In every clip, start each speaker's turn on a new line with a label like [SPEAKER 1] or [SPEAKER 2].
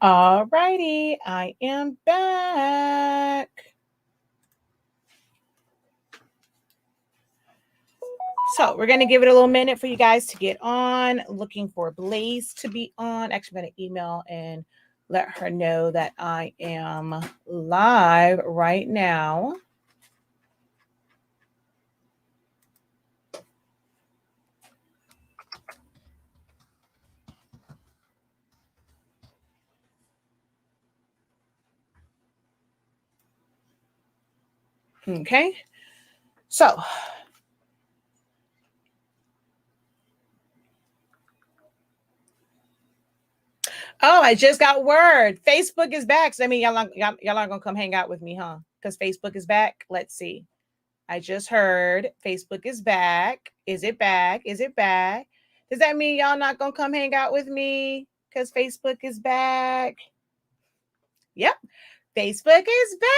[SPEAKER 1] All righty, I am back. So we're going to give it a little minute for you guys to get on. Looking for Blaze to be on. Actually, I'm going to email and let her know that I am live right now. Okay. So oh, I just got word. Facebook is back. So I mean, y'all aren't gonna come hang out with me, huh? Because Facebook is back. Let's see. I just heard Facebook is back. Is it back? Is it back? Does that mean y'all not gonna come hang out with me? Because Facebook is back. Yep. Facebook is back.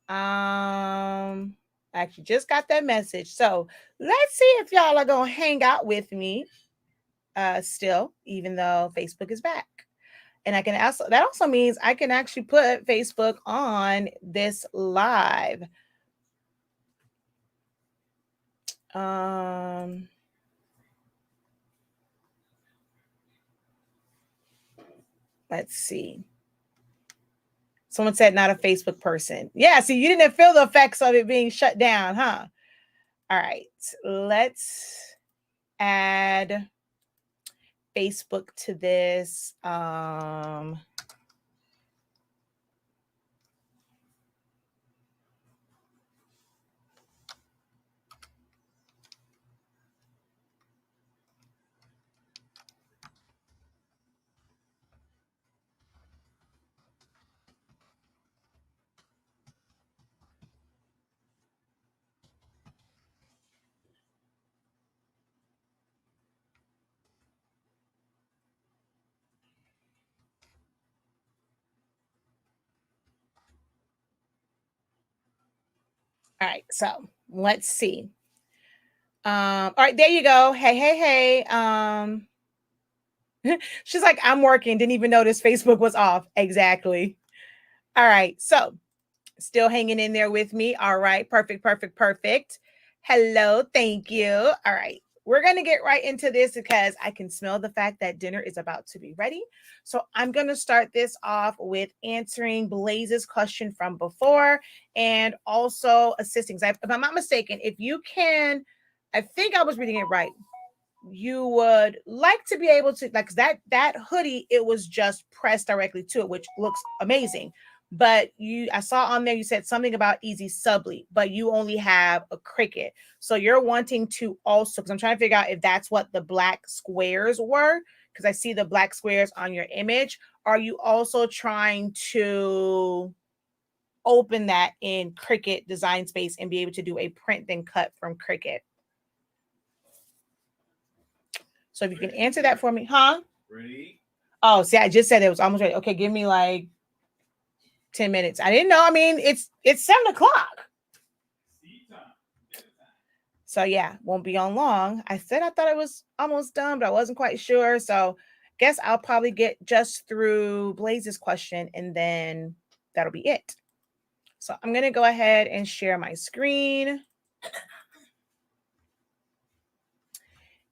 [SPEAKER 1] I actually just got that message. So let's see if y'all are gonna hang out with me still, even though Facebook is back. And I can also, that also means I can actually put Facebook on this live. Let's see. Someone said not a Facebook person. Yeah, see, you didn't feel the effects of it being shut down, huh? All right, let's add Facebook to this. All right, so let's see. All right, there you go. Hey. She's like, I'm working. Didn't even notice Facebook was off. Exactly. All right, so still hanging in there with me. All right, perfect. Hello, thank you. All right, we're going to get right into this because I can smell the fact that dinner is about to be ready. So I'm going to start this off with answering Blaze's question from before and also assisting. If I'm not mistaken, if you can, I think I was reading it right. You would like to be able to, like, that hoodie, it was just pressed directly to it, which looks amazing. But I saw on there, you said something about easy subli, but you only have a Cricut. So you're wanting to also, because I'm trying to figure out if that's what the black squares were, because I see the black squares on your image. Are you also trying to open that in Cricut Design Space and be able to do a print then cut from Cricut? So if you can answer that for me, huh? Ready? Oh, see, I just said it was almost ready. Okay, give me like 10 minutes. I didn't know. I mean, it's 7 o'clock. So yeah, won't be on long. I said I thought it was almost done, but I wasn't quite sure. So guess I'll probably get just through Blaze's question and then that'll be it. So I'm going to go ahead and share my screen.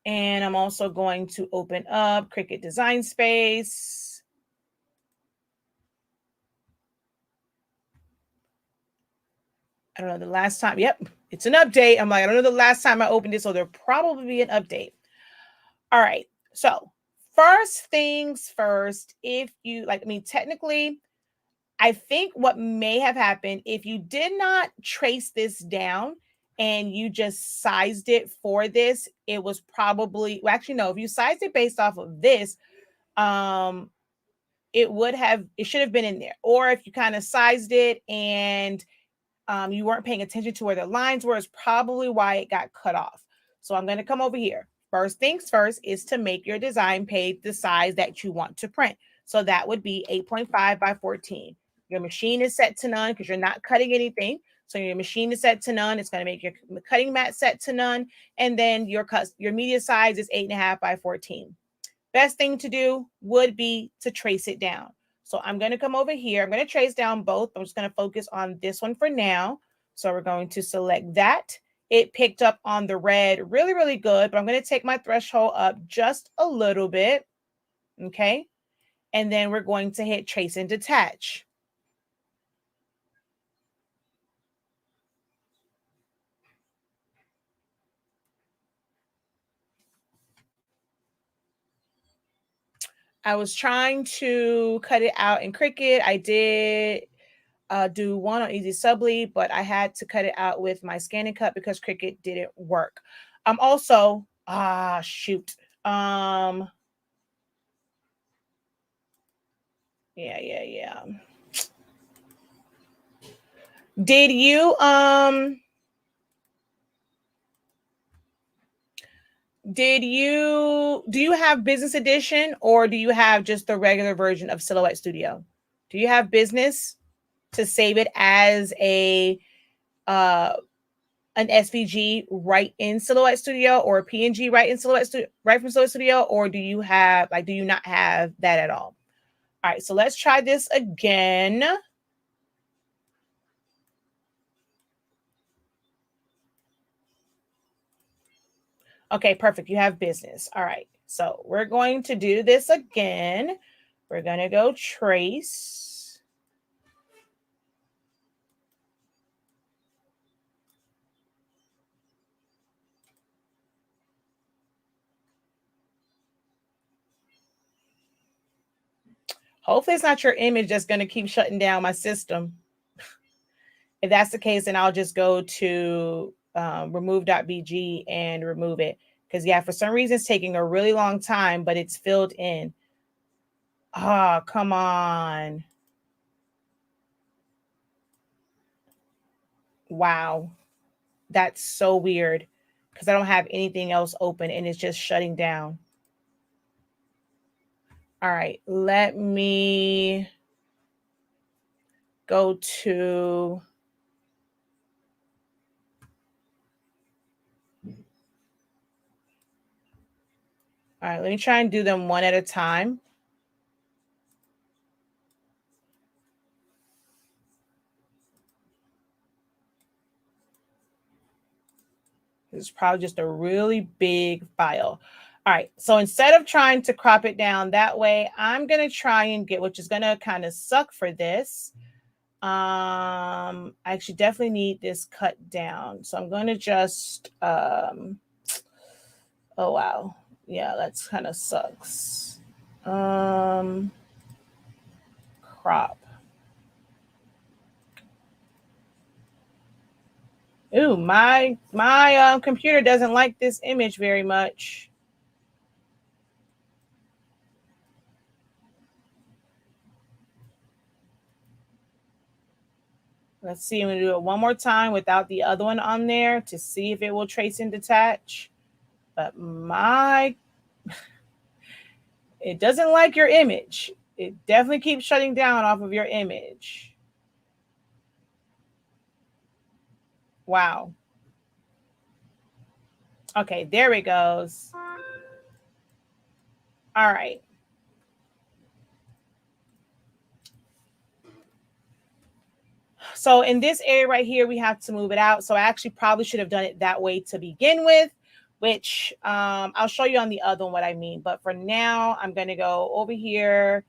[SPEAKER 1] And I'm also going to open up Cricut Design Space. I don't know the last time. Yep, it's an update. I'm like, I don't know the last time I opened it, so there'll probably be an update. All right. So first things first, if you like, I mean, technically, I think what may have happened, if you did not trace this down and you just sized it for this, it was probably, well, actually, no, if you sized it based off of this, it should have been in there. Or if you kind of sized it and you weren't paying attention to where the lines were, is probably why it got cut off. So I'm going to come over here. First things first is to make your design page the size that you want to print. So that would be 8.5 by 14. Your machine is set to none because you're not cutting anything. So your machine is set to none. It's going to make your cutting mat set to none. And then your media size is 8.5 by 14. best thing to do would be to trace it down. So I'm going to come over here. I'm going to trace down both. I'm just going to focus on this one for now. So we're going to select that. It picked up on the red really, really good, but I'm going to take my threshold up just a little bit. Okay. And then we're going to hit trace and detach. I was trying to cut it out in Cricut. I did do one on Easy Subly, but I had to cut it out with my Scan and Cut because Cricut didn't work. Also, shoot. Yeah. Did you do you have Business Edition or do you have just the regular version of Silhouette Studio? Do you have Business to save it as a an SVG right in Silhouette Studio or a PNG right in Silhouette Studio, right from Silhouette Studio, or do you have do you not have that at all? All right, so let's try this again. Okay, perfect. You have Business. All right, so we're going to do this again. We're going to go trace. Hopefully it's not your image that's going to keep shutting down my system. If that's the case, then I'll just go to remove.bg and remove it. Because, yeah, for some reason, it's taking a really long time, but it's filled in. Oh, come on. Wow. That's so weird because I don't have anything else open and it's just shutting down. All right, let me go to all right, let me try and do them one at a time. It's probably just a really big file. All right, so instead of trying to crop it down that way, I'm going to try and get, which is going to kind of suck for this. I actually definitely need this cut down. So I'm going to just, oh, wow. Yeah, that's kind of sucks. Crop. Ooh, my computer doesn't like this image very much. Let's see. I'm going to do it one more time without the other one on there to see if it will trace and detach. But it doesn't like your image. It definitely keeps shutting down off of your image. Wow. Okay, there it goes. All right. So in this area right here, we have to move it out. So I actually probably should have done it that way to begin with, which I'll show you on the other one what I mean. But for now, I'm going to go over here.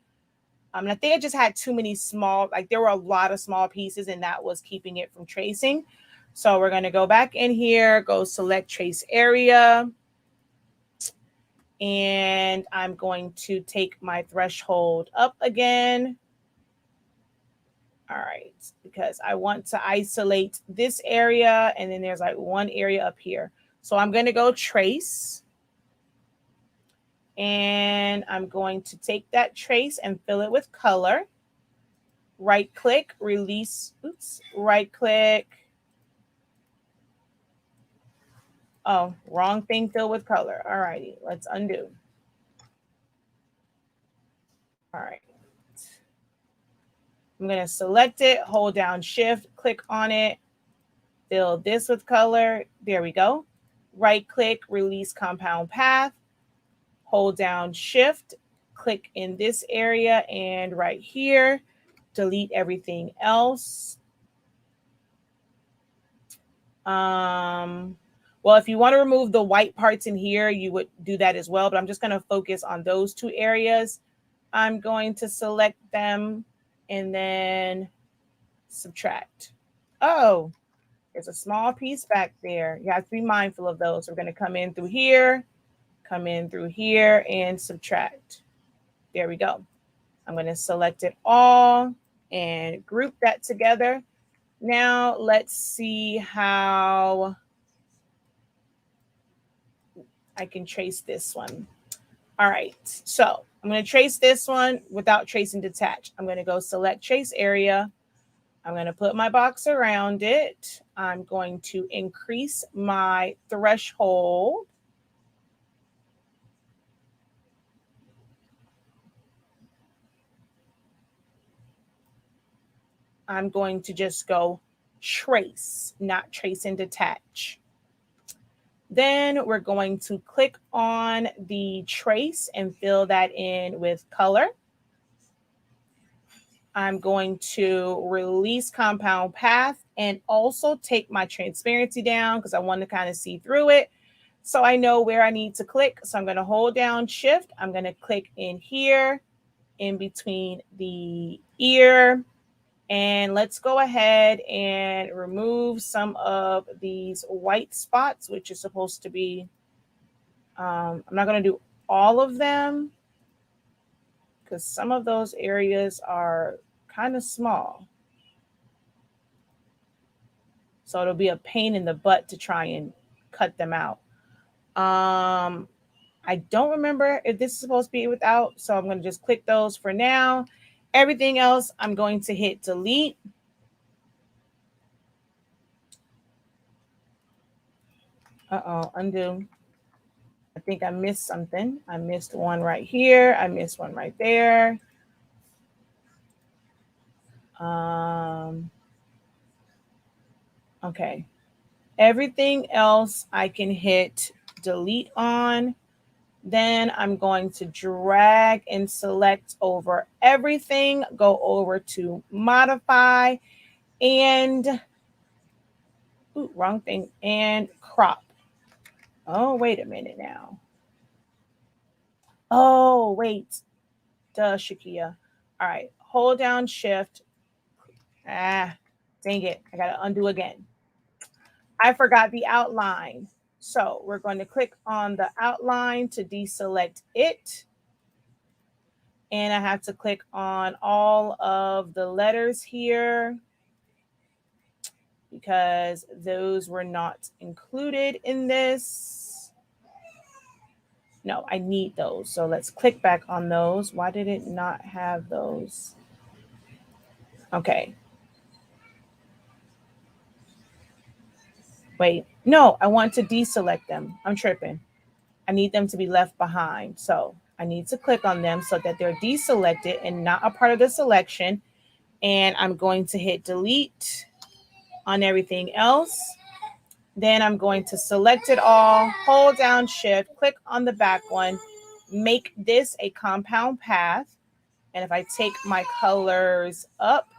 [SPEAKER 1] And I think I just had too many small, like there were a lot of small pieces and that was keeping it from tracing. So we're going to go back in here, go select trace area. And I'm going to take my threshold up again. All right, because I want to isolate this area and then there's like one area up here. So I'm going to go trace and I'm going to take that trace and fill it with color. Right click, release, right click. Oh, wrong thing, fill with color. All righty, let's undo. All right. I'm going to select it, hold down shift, click on it, fill this with color. There we go. Right click, release compound path. hold down Shift, click in this area and right here, delete everything else. Well, if you want to remove the white parts in here, you would do that as well, but I'm just going to focus on those two areas. I'm going to select them and then subtract. Oh, there's a small piece back there. You have to be mindful of those. We're going to come in through here, and subtract. There we go. I'm going to select it all and group that together. Now let's see how I can trace this one. All right, so I'm going to trace this one without tracing detach. I'm going to go select trace area. I'm going to put my box around it. I'm going to increase my threshold. I'm going to just go trace, not trace and detach. Then we're going to click on the trace and fill that in with color. I'm going to release compound path and also take my transparency down because I want to kind of see through it. So I know where I need to click. So I'm going to hold down Shift. I'm going to click in here in between the ear. And let's go ahead and remove some of these white spots, which is supposed to be, I'm not going to do all of them because some of those areas are kind of small. So it'll be a pain in the butt to try and cut them out. I don't remember if this is supposed to be without, so I'm going to just click those for now. Everything else, I'm going to hit delete. Undo. I think I missed something. I missed one right here. I missed one right there. Okay. Everything else I can hit delete on. Then I'm going to drag and select over everything, go over to modify and, wrong thing, and crop. Oh, wait a minute now. Oh, wait. Duh, Shakia. All right, hold down Shift. Dang it. I got to undo again. I forgot the outline. So we're going to click on the outline to deselect it. And I have to click on all of the letters here because those were not included in this. No, I need those. So let's click back on those. Why did it not have those? Okay. Wait, no, I want to deselect them. I'm tripping. I need them to be left behind. So I need to click on them so that they're deselected and not a part of the selection. And I'm going to hit delete on everything else. Then I'm going to select it all, hold down Shift, click on the back one, make this a compound path. And if I take my colors up,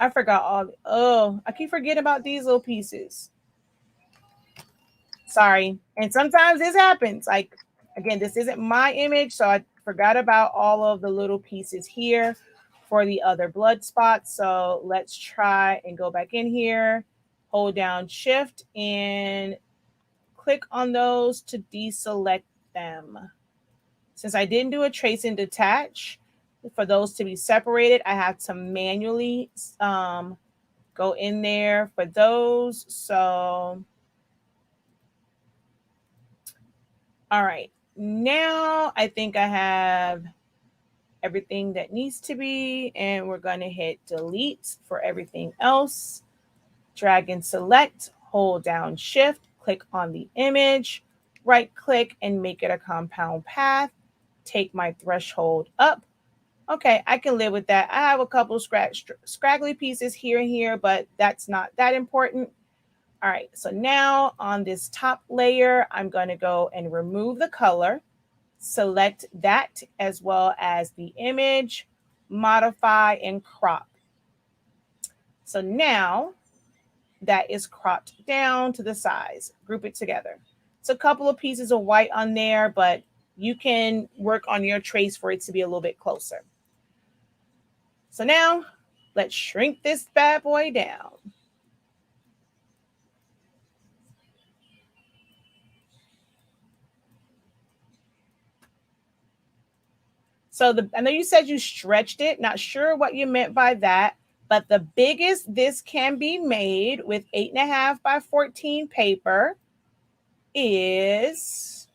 [SPEAKER 1] I forgot all, I keep forgetting about these little pieces. Sorry. And sometimes this happens. Like, again, this isn't my image, so I forgot about all of the little pieces here for the other blood spots. So let's try and go back in here, hold down Shift and click on those to deselect them. Since I didn't do a trace and detach, for those to be separated, I have to manually go in there for those. So, all right, now I think I have everything that needs to be, and we're going to hit delete for everything else. Drag and select, hold down Shift, click on the image, right click and make it a compound path. Take my threshold up. Okay, I can live with that. I have a couple scraggly pieces here and here, but that's not that important. All right, so now on this top layer, I'm going to go and remove the color, select that as well as the image, modify and crop. So now that is cropped down to the size. Group it together. It's a couple of pieces of white on there, but you can work on your trace for it to be a little bit closer. So now let's shrink this bad boy down. So I know you said you stretched it. Not sure what you meant by that, but the biggest this can be made with 8.5 by 14 paper is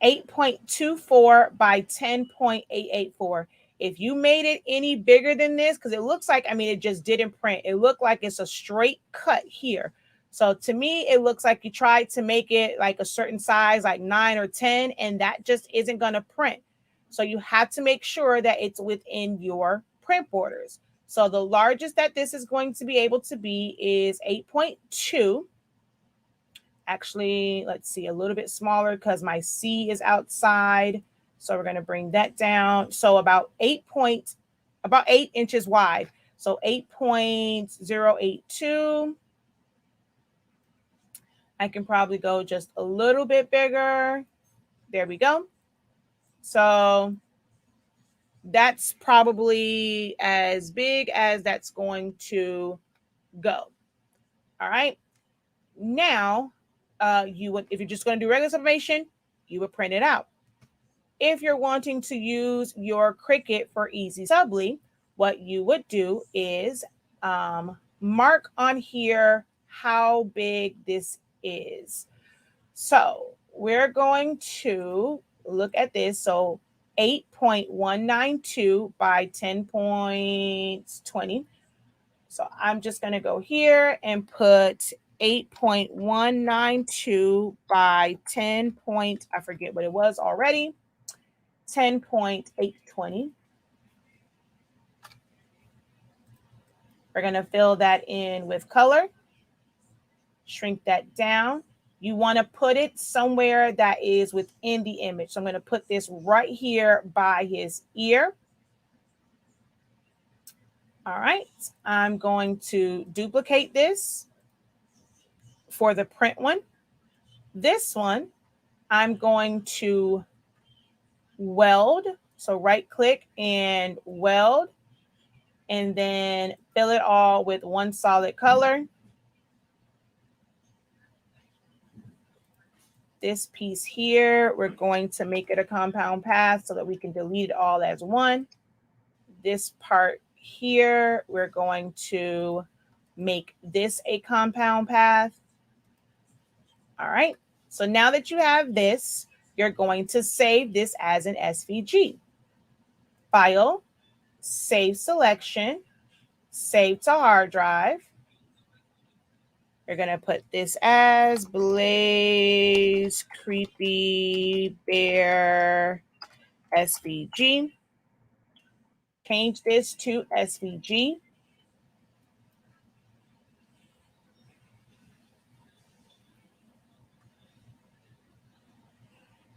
[SPEAKER 1] 8.24 by 10.884. If you made it any bigger than this, because it looks like, I mean, it just didn't print. It looked like it's a straight cut here. So to me, it looks like you tried to make it like a certain size, like 9 or 10, and that just isn't going to print. So you have to make sure that it's within your print borders. So the largest that this is going to be able to be is 8.2. Actually, let's see, a little bit smaller because my C is outside. So we're going to bring that down. So about 8 inches wide. So 8.082. I can probably go just a little bit bigger. There we go. So that's probably as big as that's going to go. All right. Now, you would, if you're just going to do regular sublimation, you would print it out. If you're wanting to use your Cricut for easy subli, what you would do is mark on here how big this is. So we're going to look at this. So 8.192 by 10.20. So I'm just going to go here and put 8.192 by 10 point, I forget what it was already, 10.820. We're going to fill that in with color, shrink that down. You want to put it somewhere that is within the image. So I'm going to put this right here by his ear. All right, I'm going to duplicate this for the print one. This one, I'm going to weld. So right click and weld, and then fill it all with one solid color. This piece here, we're going to make it a compound path so that we can delete it all as one. This part here, we're going to make this a compound path. All right. So now that you have this, you're going to save this as an SVG. File, save selection, save to hard drive. You're going to put this as Blaze Creepy Bear SVG. Change this to SVG.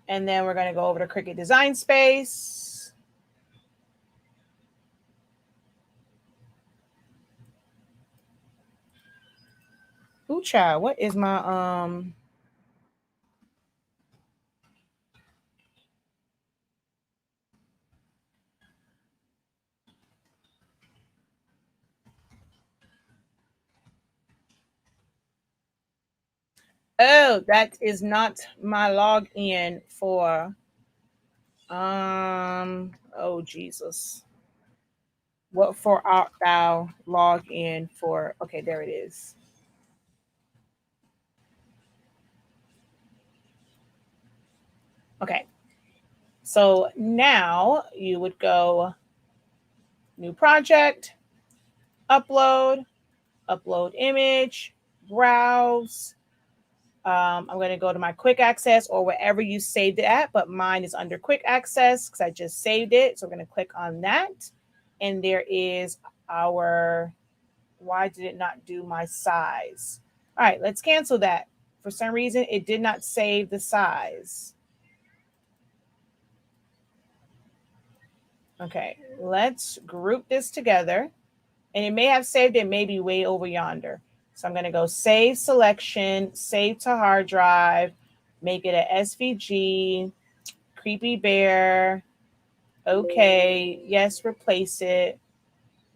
[SPEAKER 1] And then we're going to go over to Cricut Design Space. Ooh, child, what is my oh, that is not my login for oh Jesus. What for art thou log in for? Okay, there it is. Okay. So now you would go new project, upload, upload image, browse. I'm going to go to my quick access or wherever you saved it at, but mine is under quick access because I just saved it. So we're going to click on that. And there is why did it not do my size? All right, let's cancel that. For some reason, it did not save the size. Okay, let's group this together. And it may have saved it maybe way over yonder. So I'm going to go save selection, save to hard drive, make it a SVG, creepy bear. Okay, yes, replace it.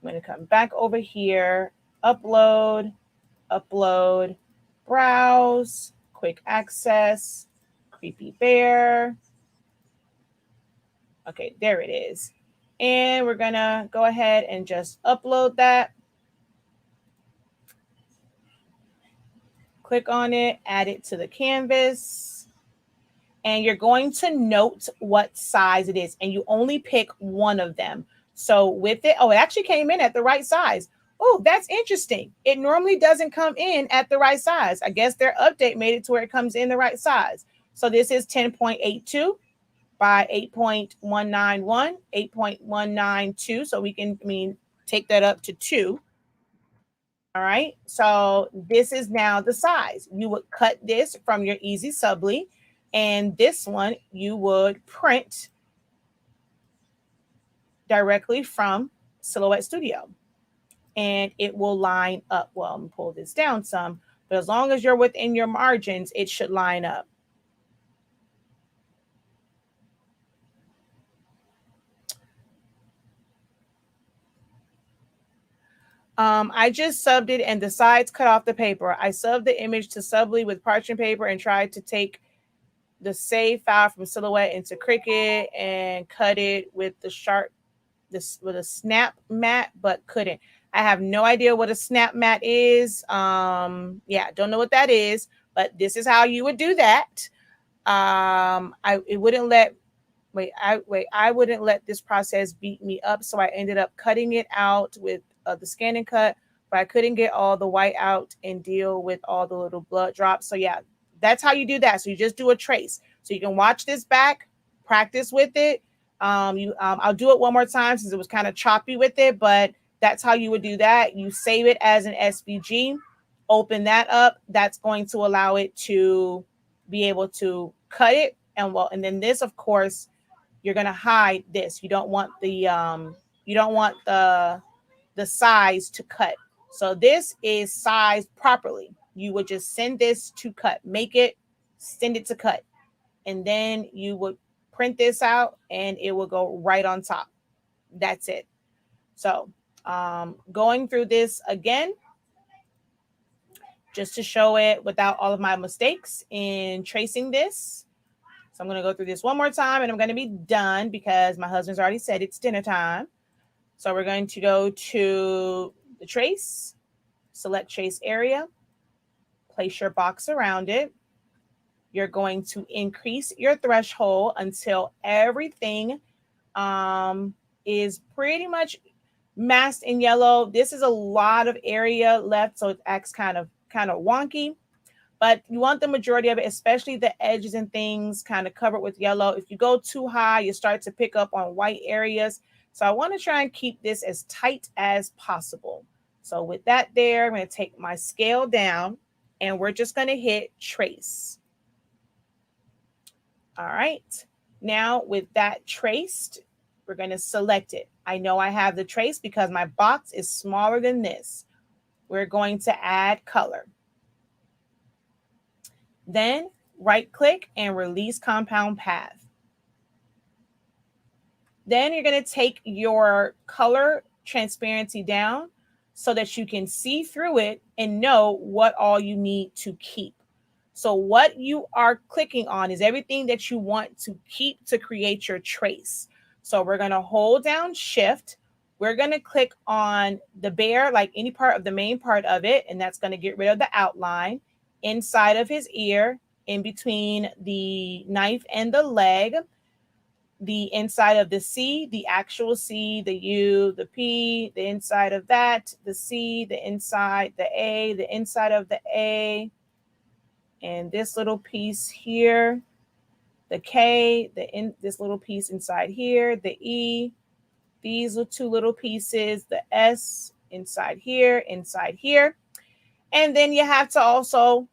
[SPEAKER 1] I'm going to come back over here, upload, browse, quick access, creepy bear. Okay, there it is. And we're going to go ahead and just upload that. Click on it, add it to the canvas, and you're going to note what size it is, and you only pick one of them. So with it, oh, it actually came in at the right size. Oh, that's interesting. It normally doesn't come in at the right size. I guess their update made it to where it comes in the right size. So this is 10.82 by 8.191, 8.192. So we can, take that up to 2. All right, so this is now the size. You would cut this from your Easy Subli, and this one you would print directly from Silhouette Studio, and it will line up. Well, I'm gonna pull this down some, but as long as you're within your margins, it should line up. I just subbed it and the sides cut off the paper. I subbed the image to Subli with parchment paper and tried to take the save file from Silhouette into Cricut and cut it with the sharp, with a snap mat, but couldn't. I have no idea what a snap mat is. Yeah, don't know what that is, but this is how you would do that. It wouldn't let. I wouldn't let this process beat me up, so I ended up cutting it out with the scan and cut, but I couldn't get all the white out and deal with all the little blood drops. So yeah, that's how you do that. So you just do a trace. So you can watch this back, practice with it. I'll do it one more time since it was kind of choppy with it, but that's how you would do that. You save it as an SVG, open that up. That's going to allow it to be able to cut it. And then this, of course, you're going to hide this. You don't want the size to cut. So this is sized properly. You would just send this to cut, make it, send it to cut. And then you would print this out and it will go right on top. That's it. So going through this again, just to show it without all of my mistakes in tracing this. So I'm going to go through this one more time and I'm going to be done because my husband's already said it's dinner time. So we're going to go to the trace, select trace area, place your box around it. You're going to increase your threshold until everything is pretty much masked in yellow. This is a lot of area left, so it acts kind of wonky. But you want the majority of it, especially the edges and things, kind of covered with yellow. If you go too high, you start to pick up on white areas. So I want to try and keep this as tight as possible. So with that there, I'm going to take my scale down and we're just going to hit trace. All right. Now with that traced, we're going to select it. I know I have the trace because my box is smaller than this. We're going to add color. Then right click and release compound path. Then you're going to take your color transparency down so that you can see through it and know what all you need to keep. So what you are clicking on is everything that you want to keep to create your trace. So we're going to hold down Shift. We're going to click on the bear, like any part of the main part of it, and that's going to get rid of the outline inside of his ear, in between the knife and the leg, the inside of the C, the actual C, the U, the P, the inside of that, the C, the inside, the A, the inside of the A, and this little piece here, the K, this little piece inside here, the E, these are two little pieces, the S inside here. And then you have to also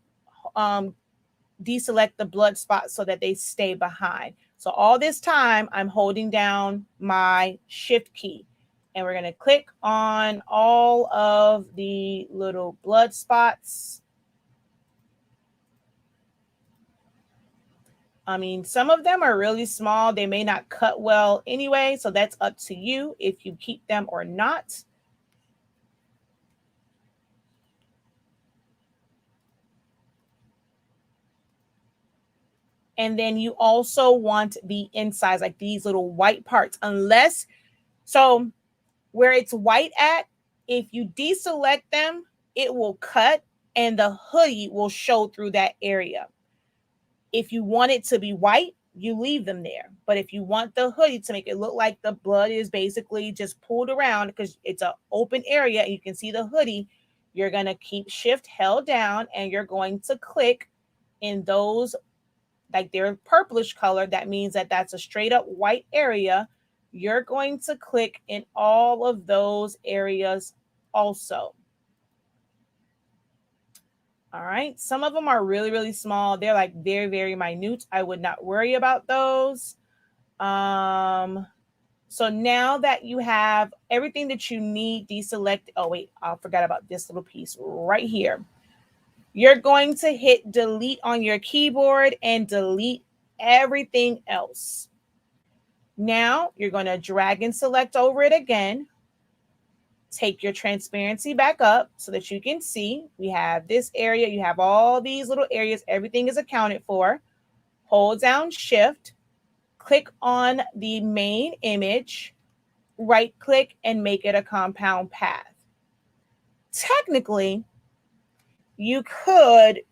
[SPEAKER 1] deselect the blood spots so that they stay behind. So all this time, I'm holding down my shift key. And we're going to click on all of the little blood spots. I mean, some of them are really small. They may not cut well anyway, so that's up to you if you keep them or not. And then you also want the insides, like these little white parts, unless, so where it's white at, if you deselect them, it will cut and the hoodie will show through that area. If you want it to be white, you leave them there. But if you want the hoodie to make it look like the blood is basically just pulled around because it's an open area and you can see the hoodie, you're going to keep shift held down and you're going to click in those, like they're purplish color. That means that that's a straight up white area. You're going to click in all of those areas also. All right. Some of them are really, really small. They're like very, very minute. I would not worry about those. So now that you have everything that you need deselect. Oh, wait, I forgot about this little piece right here. You're going to hit delete on your keyboard and delete everything else. Now you're going to drag and select over it again. Take your transparency back up so that you can see we have this area. You have all these little areas. Everything is accounted for. Hold down shift, click on the main image, right click and make it a compound path. Technically, you could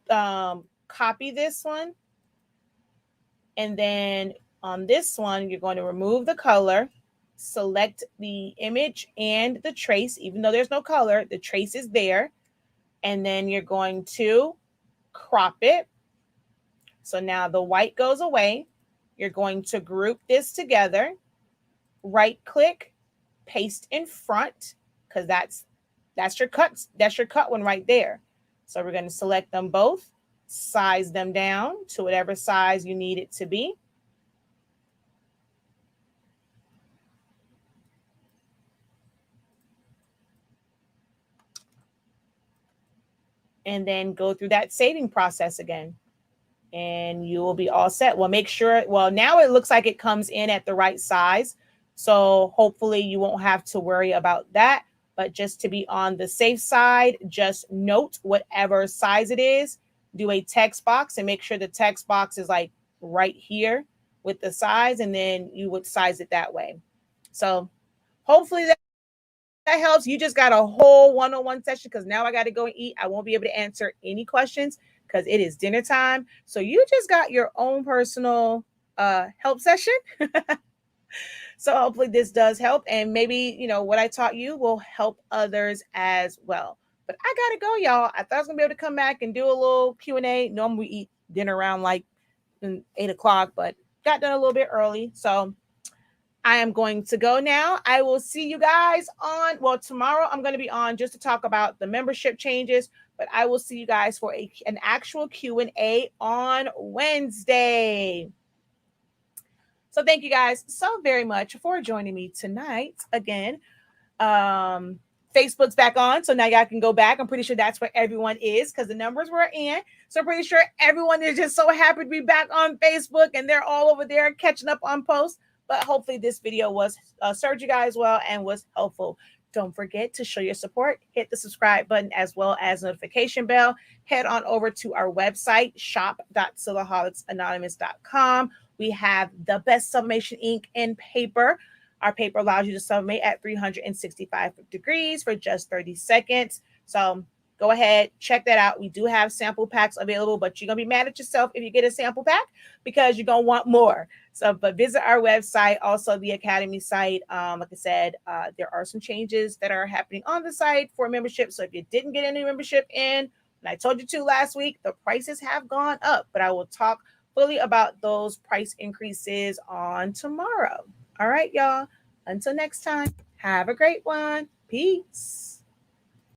[SPEAKER 1] copy this one. And then on this one, you're going to remove the color, select the image and the trace. Even though there's no color, the trace is there. And then you're going to crop it. So now the white goes away. You're going to group this together, right click, paste in front, because that's your cut one right there. So we're going to select them both, size them down to whatever size you need it to be. And then go through that saving process again. And you will be all set. Well, make sure, well, now it looks like it comes in at the right size. So hopefully you won't have to worry about that. But just to be on the safe side, just note whatever size it is, do a text box and make sure the text box is like right here with the size, and then you would size it that way. So hopefully that helps. You just got a whole one-on-one session because now I got to go and eat. I won't be able to answer any questions because it is dinner time. So you just got your own personal help session. So hopefully this does help. And maybe, you know, what I taught you will help others as well. But I got to go, y'all. I thought I was going to be able to come back and do a little Q&A. Normally we eat dinner around like 8 o'clock, but got done a little bit early. So I am going to go now. I will see you guys on, well, tomorrow I'm going to be on just to talk about the membership changes, but I will see you guys for an actual Q&A on Wednesday. So thank you guys so very much for joining me tonight. Again, Facebook's back on, so now y'all can go back. I'm pretty sure that's where everyone is because the numbers were in. So I'm pretty sure everyone is just so happy to be back on Facebook and they're all over there catching up on posts. But hopefully this video was served you guys well and was helpful. Don't forget to show your support. Hit the subscribe button as well as notification bell. Head on over to our website, shop.silaholics.com. We have the best sublimation ink and paper. Our paper allows you to sublimate at 365 degrees for just 30 seconds. So go ahead, check that out. We do have sample packs available, but you're going to be mad at yourself if you get a sample pack because you're going to want more. So, but visit our website, also the Academy site. Like I said, there are some changes that are happening on the site for membership. So if you didn't get any membership in, and I told you to last week, the prices have gone up, but I will talk fully about those price increases on tomorrow. All right, y'all. Until next time, have a great one. Peace.